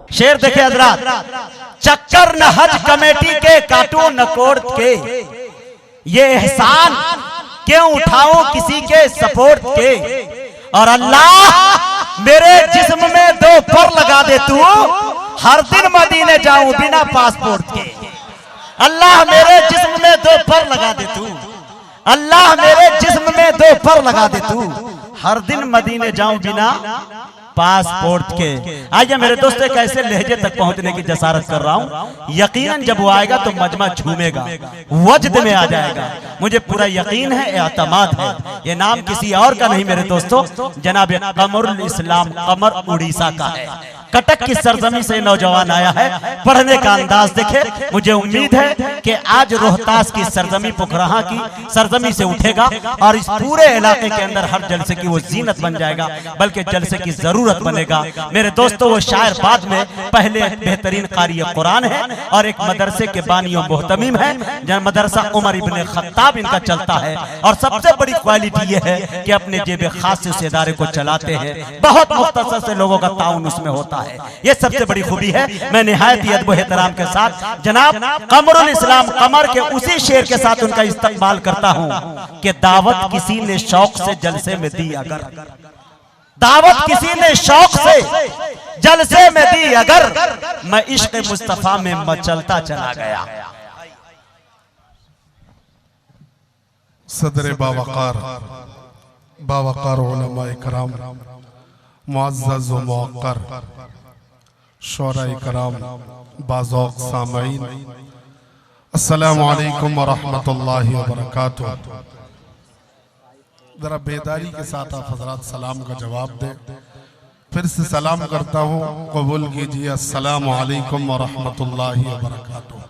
शेर देखे हजरात, चक्कर न हज कमेटी के काटू न कोर्ट के, ये एहसान क्यों उठाऊं किसी के सपोर्ट के। और अल्लाह मेरे जिस्म में 2 पर लगा दे तू, हर दिन मदीने जाऊं बिना पासपोर्ट के। अल्लाह मेरे जिस्म में 2 पर लगा दे तू, अल्लाह मेरे जिस्म में 2 पर लगा दे तू, हर दिन मदीने जाऊं बिना पासपोर्ट के। आइए मेरे दोस्त, एक ऐसे लहजे तक पहुंचने की जसारत कर रहा हूं, यकीनन जब वो आएगा तो मजमा झूमेगा, वजद में आ जाएगा। मुझे पूरा यकीन है, एतमाद है। ये नाम किसी और का नहीं मेरे दोस्तों, जनाब कमरुल इस्लाम, कमर उड़ीसा का है। कटक की सरजमी से नौजवान आया है, पढ़ने का अंदाज देखे। मुझे उम्मीद है कि आज रोहतास की सरजमी, पोखराहा की सरजमी से उठेगा और इस पूरे इलाके के अंदर हर जलसे की वो जीनत बन जाएगा, बल्कि जलसे की जरूरत बनेगा। मेरे दोस्तों, वो शायर बाद में पहले बेहतरीन कारी कुरान है और एक मदरसे के बानी और मोहतमीम है, जहाँ मदरसा उमर इब्ने खत्ताब इनका चलता है। और सबसे बड़ी क्वालिटी ये है कि अपने जेब खास से उस इदारे को चलाते हैं, बहुत मुख्तसर से लोगों का ताउन उसमें होता है। ये सबसे बड़ी खूबी है। मैं निहायत ही अदब एहतराम के साथ जनाब कमरुल इस्लाम कमर के उसी शेर के साथ उनका इस्तकबाल करता हूं कि दावत किसी ने शौक से जलसे में दी अगर, दावत किसी ने शौक से जलसे में दी अगर, मैं इश्क मुस्तफा में मचलता चला गया। सदर बावकार उलमा इकराम, मुअज़्ज़ज़ व मुअक्कर शोरा इकराम, बाज़ौक़ सामईन, अस्सलामु अलैकुम व रहमतुल्लाहि व बरकातुहू। जरा बेदारी के साथ आप हज़रात सलाम का जवाब दें। फिर से सलाम करता हूँ, कबूल कीजिए। अस्सलामु अलैकुम व रहमतुल्लाहि व बरकातुहू।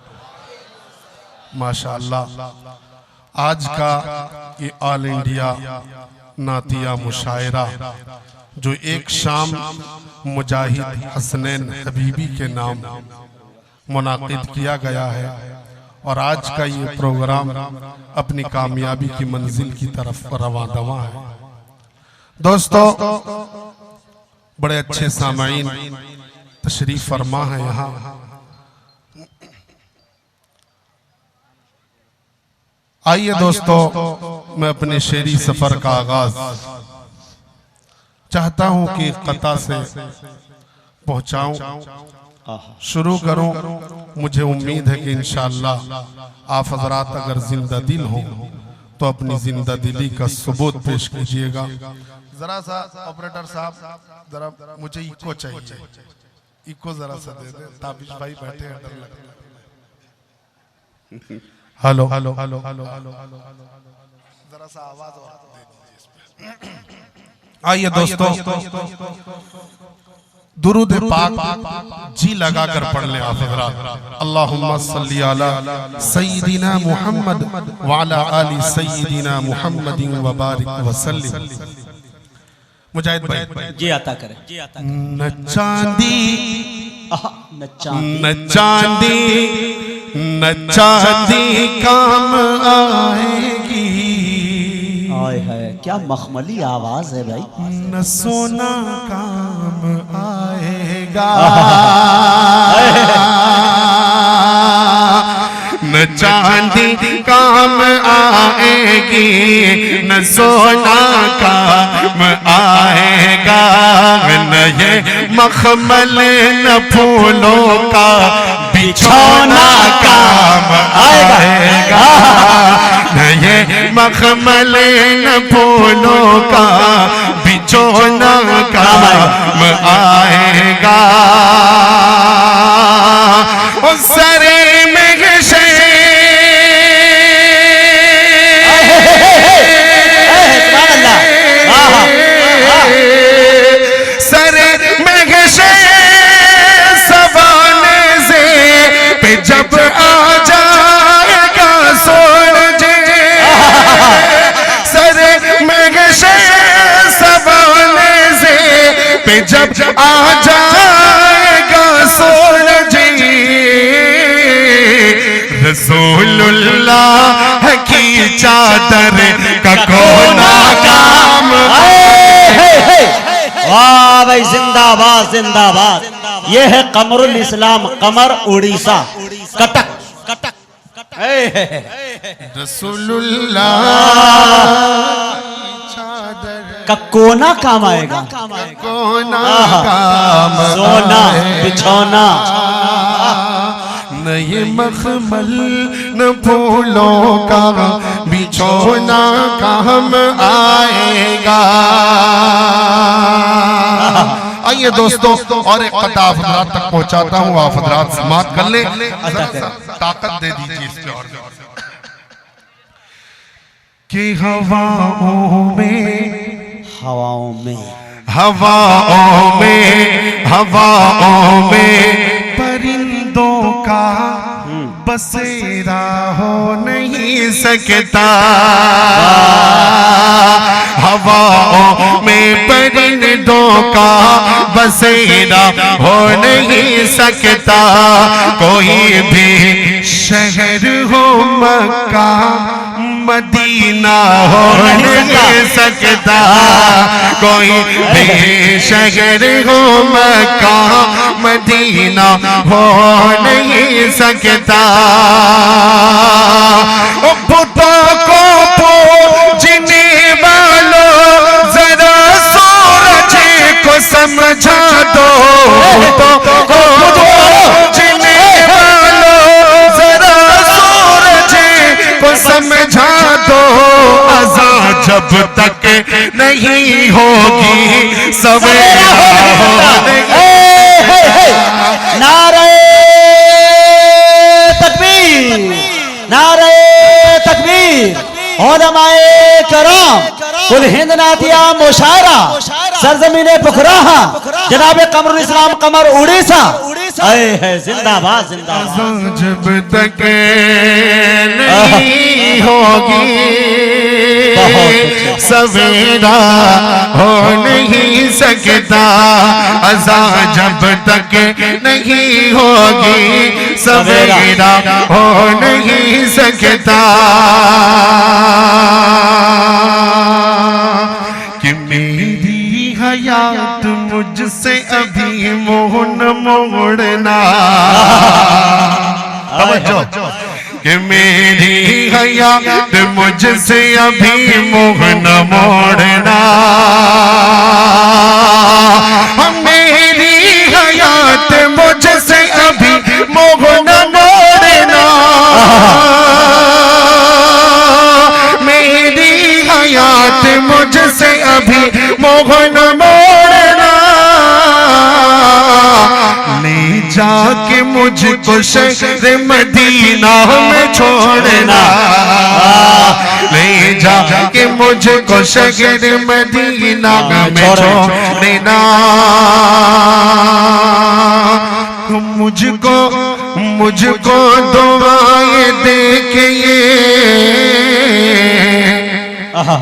माशाअल्लाह, आज का ये ऑल इंडिया नातिया मुशायरा जो एक शाम मुजाहिद हसनैन हबीबी के नाम मुनाकिद किया गया है, और आज का ये प्रोग्राम अपनी कामयाबी की मंजिल की तरफ रवां दवा है। दोस्तों, बड़े अच्छे सामाईन तशरीफ फरमा है यहाँ। आइए दोस्तों, मैं अपने शेरी सफर का आगाज चाहता हूं कि कता से पहुंचाऊं, शुरू करूं। मुझे उम्मीद है कि इंशाअल्लाह आप हजरात अगर जिंदा दिल हो तो अपनी जिंदा दिली का सबूत पेश कीजिएगा। जरा सा ऑपरेटर साहब, जरा मुझे इको चाहिए, इको जरा सा दे दे। ताबिश भाई बैठे हैं, डर लगता है। Hello hello hello hello hello, जरा सा आवाज दे दीजिए। आइए दोस्तों, दुरूद पाक जी लगाकर पढ़ लें आप हज़रात। अल्लाहुम्मा सल्ली अला सय्यिदिना मुहम्मद व अला आलि सय्यिदिना मुहम्मदिन व बारिक व सल्लिम। मुजाहिद भाई जी आता करें। न चांदी न चांदी काम आएगी, आए है क्या मखमली आवाज है भाई। न सोना काम आएगा, न चांदी काम आएगी, न सोना काम आएगा, न ये मखमल न फूलों का बिछौना काम आएगा, न ये मखमल न फूलों का बिछौना काम आएगा। उस सरे में जब आ जाएगा सूरज, सर में सवाने से पे जब आ जाएगा सूरज, रसूलुल्लाह की चादर का कोना काम। वाह भाई, जिंदाबाद जिंदाबाद। ये है कमरुल इस्लाम, कमर उड़ीसा, कटक। रसूलुल्लाह का कोना काम आएगा, कोना काम सोना बिछौना, न ये मखमल न फूलों का बिछौना काम आएगा। आइए दोस्तों, और एक कथा आप हजरात तक पहुंचाता हूँ, आप हजरात समाप्त कर ले, ताकत दे दीजिए इसके और कि हवाओं में, हवाओं में, हवाओं में, हवाओं में परिंदों का बसेरा हो नहीं सकता। हवाओं में परिंदों का बसेरा हो नहीं सकता। कोई भी शहर हो मक्का मदीना हो नहीं सकता। कोई भी शहर हो मक्का मदीना हो नहीं सकता। बुतों को पूजने वालों जरा सूरज को समझा दो। बुतों को पूजने वालों जरा सूरज को समझा दो। अज़ा जब तक नहीं होगी सवेरा होगी। नारे तकबीर, नारे तकबीर, उलमाए कराम, कुल हिंद नातिया मुशायरा, सरजमीने पुखराहा, जनाब कमरुल इस्लाम कमर उड़ीसा, आए है जिंदाबाद जिंदाबाद। जब तक नहीं होगी सवेरा हो नहीं सकता। अज़ा जब तक नहीं होगी सवेरा हो नहीं सकता। कि मेरी हयात मुझसे अभी मोह न मोड़ना। कि मेरी हयात मुझसे अभी मोह न मोड़ना। मेरी हयात मुझसे अभी मोह न मोड़ना। मेरी हयात मुझसे अभी मोह न मोड़ना। ले जाके मुझको शहर मदीना में छोड़ना। ले जाके मुझको शहर मदीना में छोड़ना। मुझको मुझको दुआएं दे के ये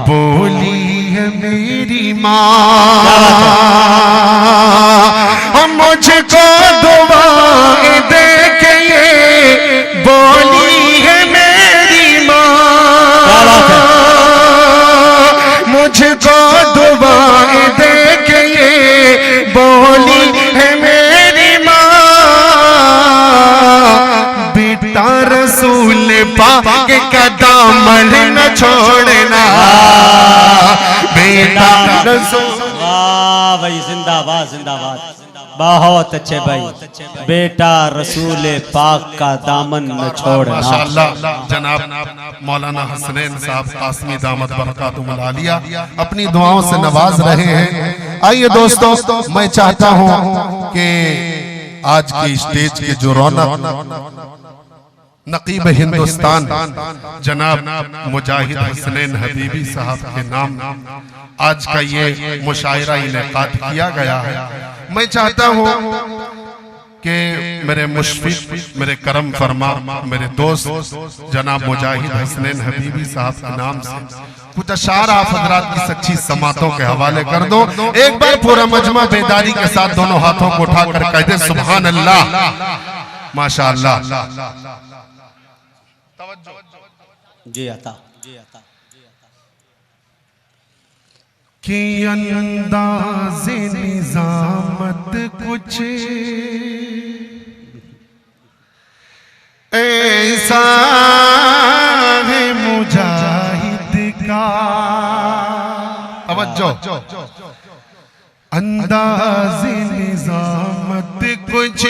बोली है मेरी माँ। मुझको दुआएं दे के ये बोली है मेरी माँ। मुझको दुआएं दे के ये बोली है मेरी माँ। बेटा रसूल पाक का दामन न छोड़ना। बेटा रसूल, वाह भाई जिंदाबाद जिंदाबाद, बहुत अच्छे भाई। बेटा रसूल पाक का दामन न छोड़ना। माशाअल्लाह जनाब मौलाना हसनैन साहब कासमी दामत बरकातुहुल आलिया अपनी दुआओं से नवाज रहे हैं। आइए दोस्तों, मैं चाहता हूं कि आज की स्टेज के जो रौनक नकीब हिंदुस्तान जनाब मुजाहिद हसनैन हबीबी साहब के नाम आज का ये मुशायरा इनेकाद किया गया है। मैं चाहता हूँ कि मेरे मुशफिक, मेरे करम फरमा, मेरे दोस्त जनाब मुजाहिद हसनैन हबीबी साहब के नाम से कुछ अशार आप हजरात की सच्ची समातों के हवाले कर दो। एक बार पूरा मजमा बेदारी के साथ दोनों हाथों को उठाकर कह दे सुभान अल्लाह, माशाअल्लाह। जी आता कि अंदाज़े निज़ामत कुछ ऐसा है मुजाहिद का। तवज्जो, अंदाज़े निज़ामत कुछ,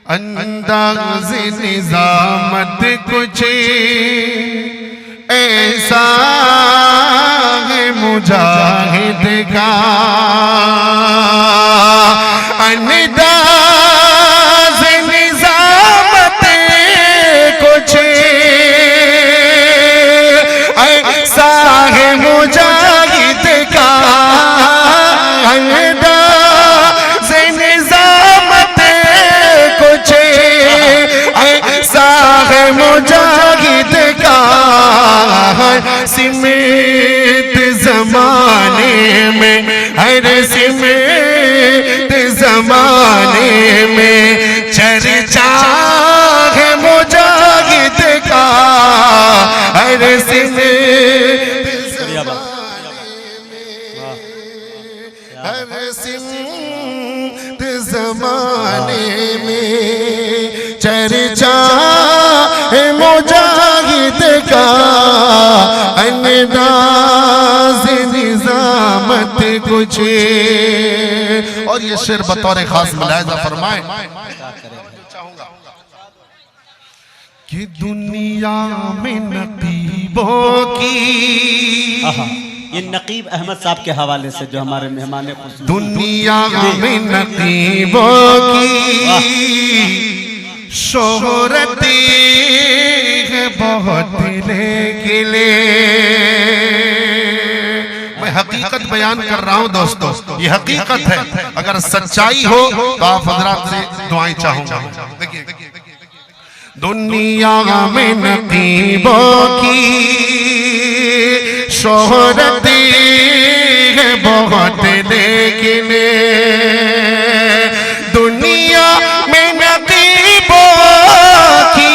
अंदाज़े निज़ामत कुछ ऐसा है मुजाहिद का। अंदाज़े निज़ामत कुछ ऐसा है मुजाहिद का। अंदाज़े निज़ामत कुछ ऐसा है मुजाहिद का। सिमत ज़माने में, हर सिमत ज़माने में चर्चा है मुजाहिद का। हर सिमत ज़माने में चर्चा है मुजाहिद का। अंदाज़े निज़ामत कुछ। और ये शेर बतौर खास मुलाहिज़ा फरमाए कि दुनिया में नकीबों की, ये नकीब अहमद साहब के हवाले से जो हमारे मेहमान हैं, दुनिया में नकीबों की शोहरत है बहुत लेकिन मैं हकीकत बयान कर रहा हूं दोस्तों, ये हकीकत है। अगर सच्चाई हो तो आप हजरात से दुआएं चाहूंगा। देखिए, दुनिया में नकीबों की शोहरत है बहुत लेकिन, दुनिया में नकीबों की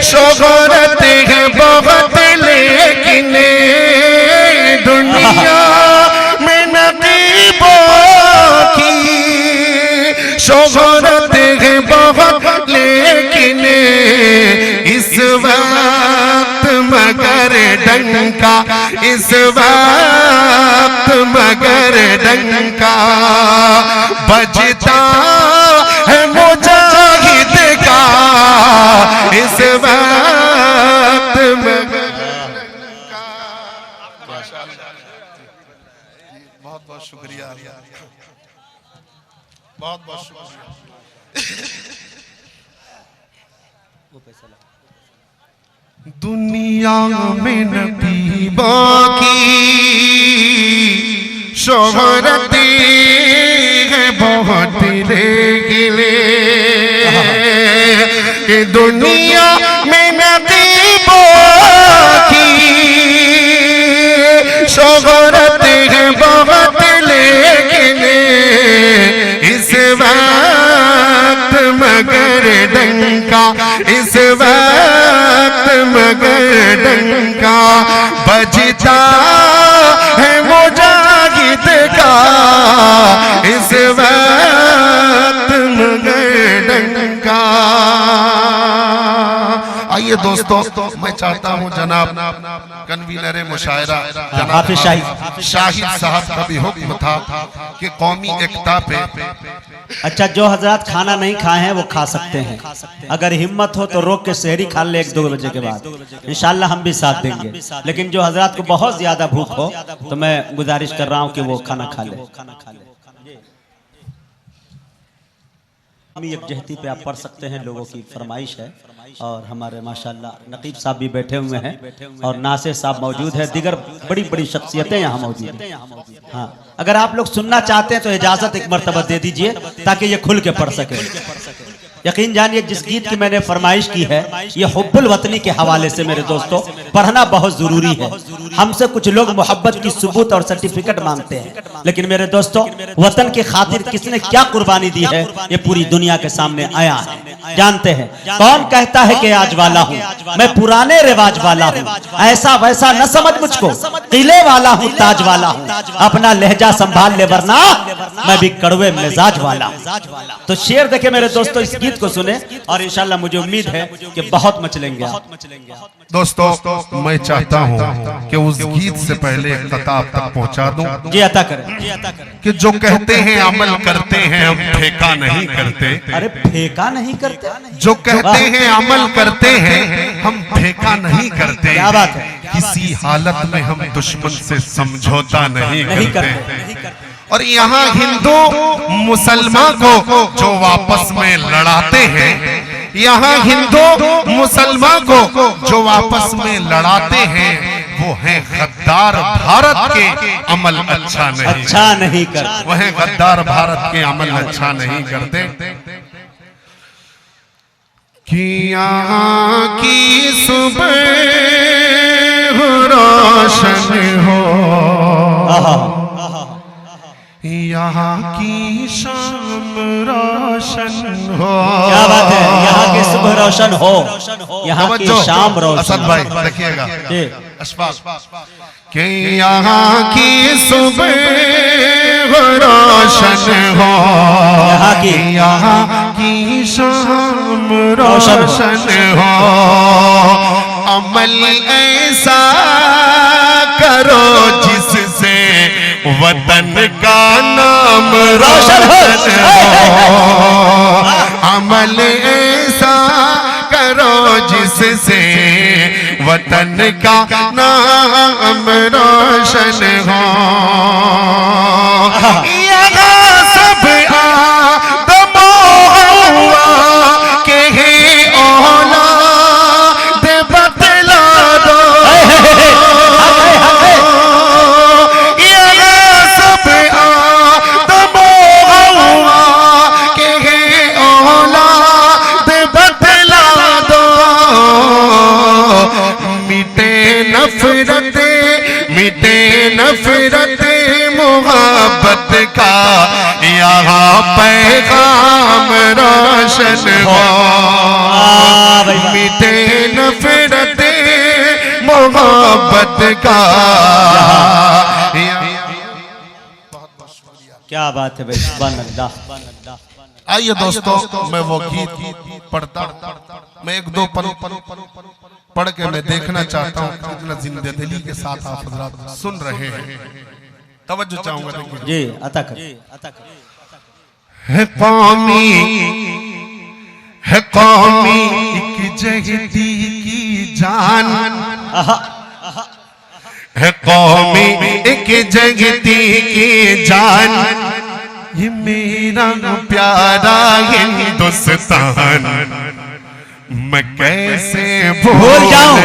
शोहरत है बहुत लेकिन, दुनिया में नकीबों की शोहरत है बहुत लेकिन, इस वक्त मगर डंका, इस वक्त मगर डंका बजता है मुजाहिद का। इस वक्त मगर डंका। बहुत बहुत शुक्रिया, बहुत बहुत शुक्रिया। दुनिया में नकीबों की शोहरत है बहुत लेकिन, कि दुनिया में नकीबों की शोहरत है बहुत लेकिन, इस वक्त मगर डंका, इस वक्त मगर डंका बजता है मुजाहिद का। इस वक्त मगर डंका। आइए दोस्तों, मैं चाहता हूं जनाब कन्वीनर मुशायरा जनाब शाहिद साहब का भी हुक्म था कि कौमी एकता पे। अच्छा, जो हजरात खाना नहीं खाए हैं वो खा सकते हैं। अगर हिम्मत हो तो रोक के सहरी खा ले 1-2 बजे के बाद, इंशाल्लाह हम भी साथ देंगे। लेकिन जो हजरात को बहुत ज्यादा भूख हो तो मैं गुजारिश कर रहा हूं कि वो खाना खा ले। यकजहती पे आप पढ़ सकते हैं, लोगों की फरमाइश है। और हमारे माशाल्लाह नकीब साहब भी बैठे हुए हैं और नासिर साहब मौजूद है, दिगर बड़ी बड़ी शख्सियतें यहाँ मौजूद हैं। हाँ, अगर आप लोग सुनना चाहते हैं तो इजाजत एक मर्तबा दे दीजिए ताकि ये खुल के पढ़ सके। यकीन जानिए जिस गीत की मैंने फरमाइश की है ये हुब्बुल वतनी के हवाले से मेरे दोस्तों पढ़ना बहुत जरूरी है। हमसे कुछ लोग मोहब्बत की सबूत और सर्टिफिकेट मांगते हैं, लेकिन मेरे दोस्तों वतन की खातिर किसने क्या कुर्बानी दी है ये पूरी दुनिया के सामने आया है। जानते हैं कौन कहता है कि आज वाला हूँ, मैं पुराने रिवाज वाला हूँ, ऐसा वैसा न समझ मुझको, किले वाला हूँ, ताज वाला हूँ, अपना लहजा संभाल ले वरना मैं भी कड़वे मिजाज वाला हूँ। तो शेर देखे मेरे दोस्तों, इस गीत को सुने और इंशाल्लाह मुझे उम्मीद है कि बहुत मचलेंगे। दोस्तों मैं चाहता हूँ कि उस गीत से पहले एक किताब तक पहुँचा दूं। जी अता करें कि जो कहते हैं अमल करते हैं हम ठेका नहीं करते। अरे ठेका नहीं करते, जो कहते हैं अमल करते हैं हम ठेका नहीं करते। क्या बात है। किसी हालत में हम दुश्मन से समझौता नहीं करते। और यहाँ हिंदू मुसलमान को जो आपस में लड़ाते हैं, यहाँ हिंदू मुसलमान को जो आपस में लड़ाते हैं वो है गद्दार भारत के अमल अच्छा नहीं करते। वह गद्दार भारत के अमल अच्छा नहीं करते। कि यहाँ की सुबह रोशन हो, यहाँ की शाम रोशन हो। क्या बात है, यहाँ की सुबह रोशन हो, यहाँ की शाम रोशन। असद भाई देखिएगा कि यहाँ की सुबह रोशन हो, यहाँ की शाम रोशन हो। अमल ऐसा करो जिससे वतन का नाम रोशन हो। अमल ऐसा करो जिससे वतन का नाम रोशन हो। यहाँ सब आदम हव्वा के हैं औलाद बतला दो। यहाँ सब आदम हव्वा के हैं औलाद बतला दो। मिटे नफरत मोहब्बत का यहाँ पैगाम रोशन हो। मिटे नफरत मोहब्बत का। क्या बात है भाई, सुभान अल्लाह। आइए दोस्तों मैं वो गीत पढ़ता, मैं एक दो पढ़ के मैं देखना चाहता हूँ कितना जिंदा दिली के साथ आप हज़रात सुन रहे हैं। तवज्जो चाहूंगा जी अता कर। है कौमी एक जगती की जान, है कौमी एक जगती की जान, ये मेरा प्यारा हिंदुस्तान मैं कैसे भूल जाऊं,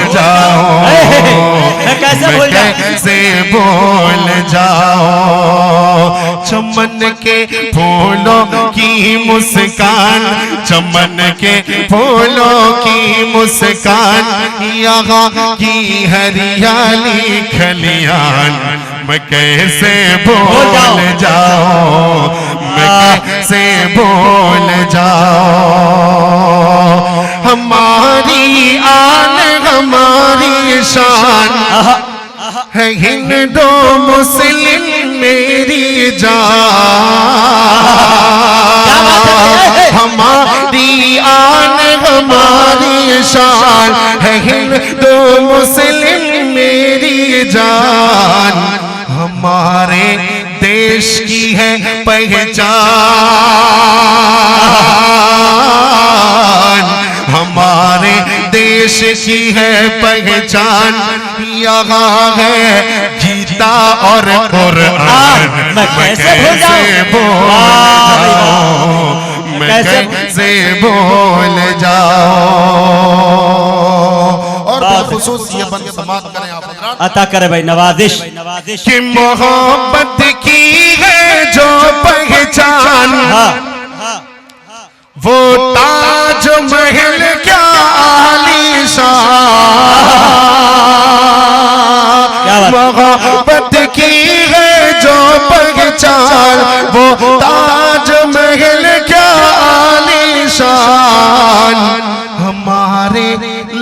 मैं कैसे भूल जाऊं। चमन के फूलों की मुस्कान, चमन के फूलों की मुस्कान, यहाँ की हरियाली खलियान मैं कैसे भूल जाऊं, मैं कैसे भूल जाऊं। हमारी आन हमारी शान है हिंदू मुस्लिम मेरी जान। हमारी आन हमारी शान है हिंदू मुस्लिम मेरी जान। हमारे देश की है पहचान, हमारे देश की है पहचान। यहाँ है गीता और कुरान मैं कैसे भूल जाऊं, मैं कैसे भूल जाऊं। और खुसूस ये बंद समाप्त करें आप हज़रात। अता करे भाई नवाजिश। कि मोहब्बत की है जो पहचान वो ताज महल क्या आलीशान, मोहब्बत की है जो पहचान, वो ताज महल क्या आलीशान, हमारे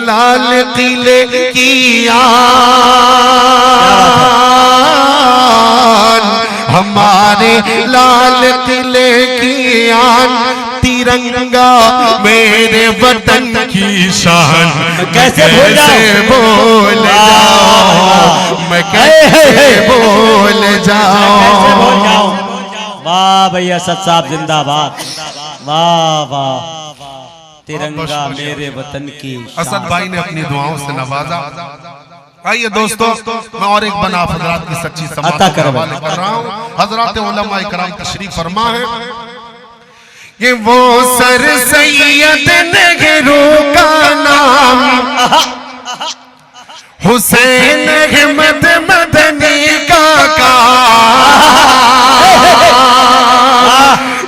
लाल किले की आन, हमारे लाल किले की आन, तिरंगा मेरे वतन की शान। कैसे भूल जाऊं, मैं कैसे भूल जाऊं। वाह भैया असद साहब जिंदाबाद, वाह वाह, तिरंगा मेरे वतन की शान। असद भाई ने अपनी दुआओं से नवाजा। आइए दोस्तों, मैं और एक बना हजरात की सच्ची समाअत का हवाले कर रहा हूँ। हजरात उलमा इकराम तशरीफ फरमा है। ये वो सर सैयद नेहरू का नाम, हुसैन अहमद मदनी का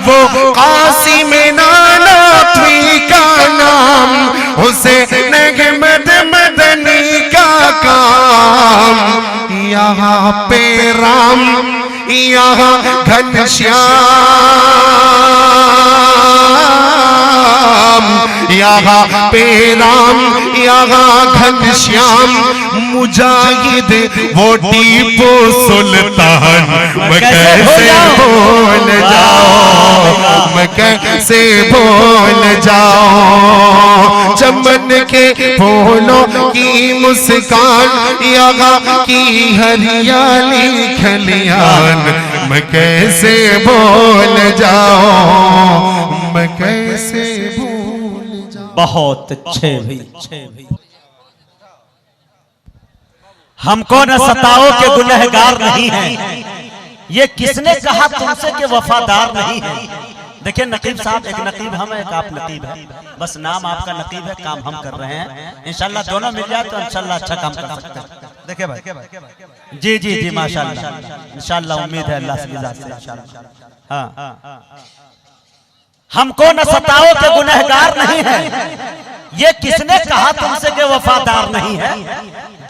वो कासिम नानवी का नाम, हुसैन अहमद मदनी का काम। यहाँ पे राम, यहाँ घनश्याम, यहाँ पे राम, यहाँ घनश्याम, मुजाहिद वो टीपू सुल्तान। मैं कैसे भूल जाऊं, मैं कैसे भूल जाऊं। चमन के फूलों की मुस्कान, यहाँ की हरियाली खलियान, मैं कैसे भूल जाऊं, मैं कैसे भूल जाऊं। बहुत अच्छे भाई। हमको न सताओ के गुनहगार नहीं है, ये किसने कहा तुमसे कि वफादार नहीं है। देखिए नकीब साहब, एक नकीब हम है, एक आप नकीब है, बस नाम आपका नकीब है, काम हम कर रहे हैं। इंशाल्लाह दोनों मिल जाए तो इंशाल्लाह अच्छा काम कर सकते हैं। देखिए भाई, जी जी जी माशाल्लाह, इंशाल्लाह उम्मीद है अल्लाह से इंशाल्लाह। हाँ, हमको न सताओ के गुनहगार नहीं है, ये किसने कहा तुमसे कि वफादार नहीं है।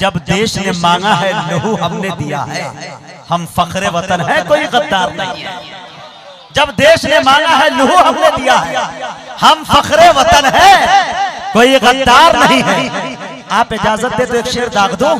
जब देश ने मांगा है लहू हमने दिया है, हम फख्रे वतन है, कोई गद्दार नहीं है। जब देश ने मांगा है लहू हमने दिया है, हम फख्रे वतन है, कोई गद्दार नहीं है। आप इजाजत दे तो एक शेर दाग दो।